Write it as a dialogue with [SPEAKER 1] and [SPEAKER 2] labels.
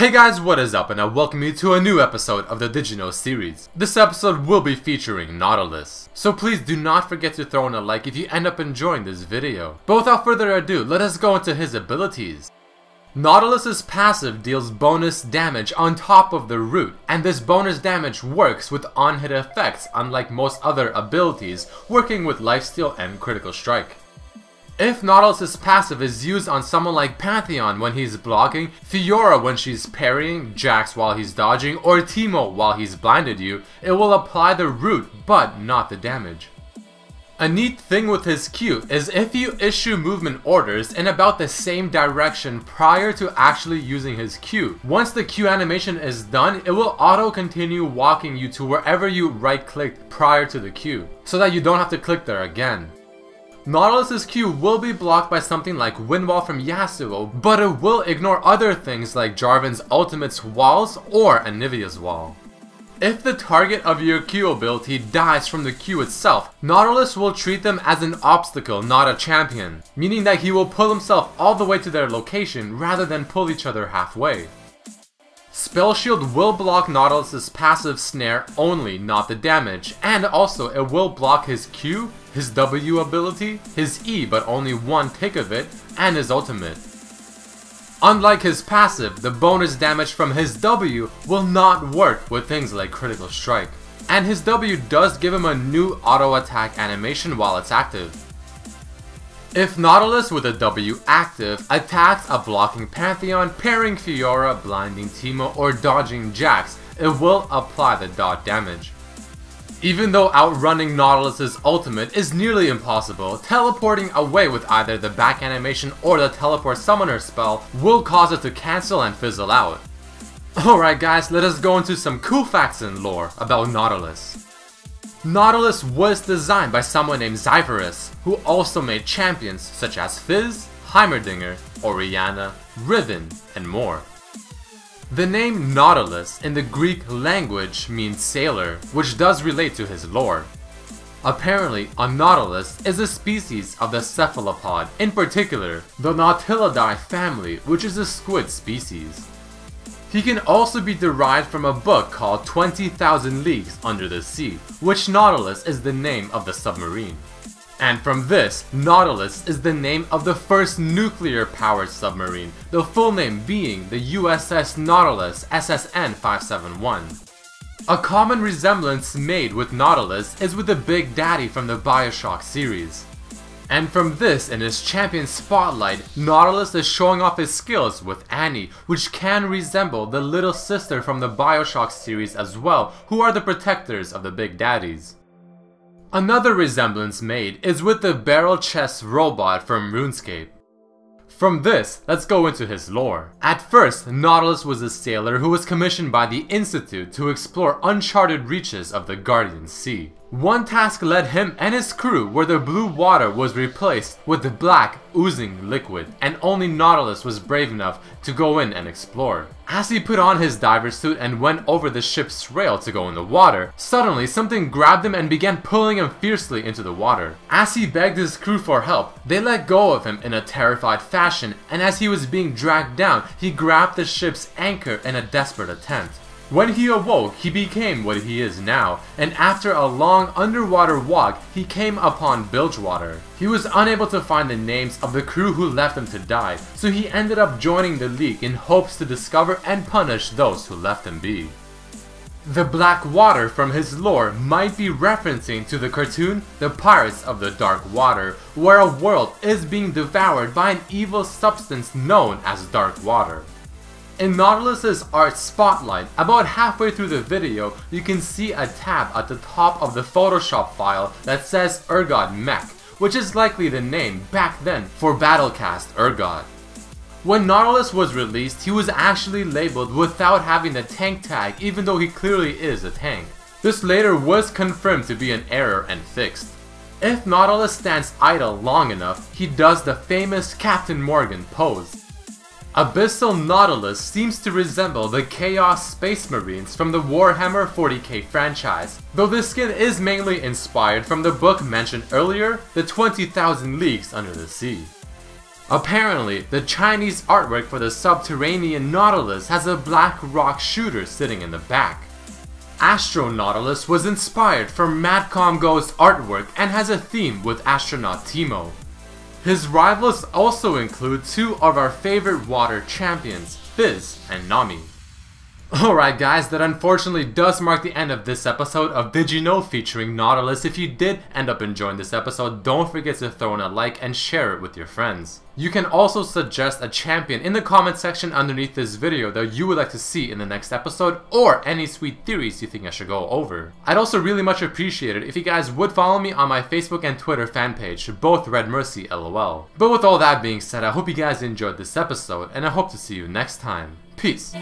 [SPEAKER 1] Hey guys, what is up, and I welcome you to a new episode of the Did You Know series. This episode will be featuring Nautilus, so please do not forget to throw in a like if you end up enjoying this video. But without further ado, let us go into his abilities. Nautilus's passive deals bonus damage on top of the root, and this bonus damage works with on-hit effects unlike most other abilities, working with lifesteal and critical strike. If Nautilus's passive is used on someone like Pantheon when he's blocking, Fiora when she's parrying, Jax while he's dodging, or Teemo while he's blinded you, it will apply the root but not the damage. A neat thing with his Q is if you issue movement orders in about the same direction prior to actually using his Q, once the Q animation is done, it will auto continue walking you to wherever you right clicked prior to the Q, so that you don't have to click there again. Nautilus's Q will be blocked by something like Wind Wall from Yasuo, but it will ignore other things like Jarvan's ultimate's walls or Anivia's wall. If the target of your Q ability dies from the Q itself, Nautilus will treat them as an obstacle, not a champion, meaning that he will pull himself all the way to their location rather than pull each other halfway. Spell Shield will block Nautilus's passive snare only, not the damage, and also it will block his Q, his W ability, his E but only one tick of it, and his ultimate. Unlike his passive, the bonus damage from his W will not work with things like critical strike, and his W does give him a new auto attack animation while it's active. If Nautilus with a W active attacks a blocking Pantheon, parrying Fiora, blinding Teemo, or dodging Jax, it will apply the dot damage. Even though outrunning Nautilus's ultimate is nearly impossible, teleporting away with either the back animation or the teleport summoner spell will cause it to cancel and fizzle out. Alright guys, let us go into some cool facts and lore about Nautilus. Nautilus was designed by someone named Zephyrus, who also made champions such as Fizz, Heimerdinger, Oriana, Riven, and more. The name Nautilus in the Greek language means sailor, which does relate to his lore. Apparently, a nautilus is a species of the cephalopod, in particular, the Nautilidae family, which is a squid species. He can also be derived from a book called 20,000 Leagues Under the Sea, which Nautilus is the name of the submarine. And from this, Nautilus is the name of the first nuclear-powered submarine, the full name being the USS Nautilus SSN 571. A common resemblance made with Nautilus is with the Big Daddy from the BioShock series. And from this in his champion spotlight, Nautilus is showing off his skills with Annie, which can resemble the little sister from the BioShock series as well, who are the protectors of the Big Daddies. Another resemblance made is with the barrel chest robot from RuneScape. From this, let's go into his lore. At first, Nautilus was a sailor who was commissioned by the Institute to explore uncharted reaches of the Guardian Sea. One task led him and his crew where the blue water was replaced with the black, oozing liquid, and only Nautilus was brave enough to go in and explore. As he put on his diver suit and went over the ship's rail to go in the water, suddenly something grabbed him and began pulling him fiercely into the water. As he begged his crew for help, they let go of him in a terrified fashion, and as he was being dragged down, he grabbed the ship's anchor in a desperate attempt. When he awoke, he became what he is now, and after a long underwater walk, he came upon Bilgewater. He was unable to find the names of the crew who left him to die, so he ended up joining the League in hopes to discover and punish those who left him be. The black water from his lore might be referencing to the cartoon The Pirates of the Dark Water, where a world is being devoured by an evil substance known as Dark Water. In Nautilus's art spotlight, about halfway through the video, you can see a tab at the top of the Photoshop file that says Urgot Mech, which is likely the name back then for Battlecast Urgot. When Nautilus was released, he was actually labeled without having the tank tag, even though he clearly is a tank. This later was confirmed to be an error and fixed. If Nautilus stands idle long enough, he does the famous Captain Morgan pose. Abyssal Nautilus seems to resemble the Chaos Space Marines from the Warhammer 40k franchise, though this skin is mainly inspired from the book mentioned earlier, the 20,000 Leagues Under the Sea. Apparently, the Chinese artwork for the subterranean Nautilus has a black rock shooter sitting in the back. Astro Nautilus was inspired from Madcom Go's artwork and has a theme with astronaut Timo. His rivals also include two of our favorite water champions, Fizz and Nami. Alright guys, that unfortunately does mark the end of this episode of Did You Know featuring Nautilus. If you did end up enjoying this episode, don't forget to throw in a like and share it with your friends. You can also suggest a champion in the comment section underneath this video that you would like to see in the next episode, or any sweet theories you think I should go over. I'd also really much appreciate it if you guys would follow me on my Facebook and Twitter fan page, both Redmercy LOL. But with all that being said, I hope you guys enjoyed this episode, and I hope to see you next time. Peace.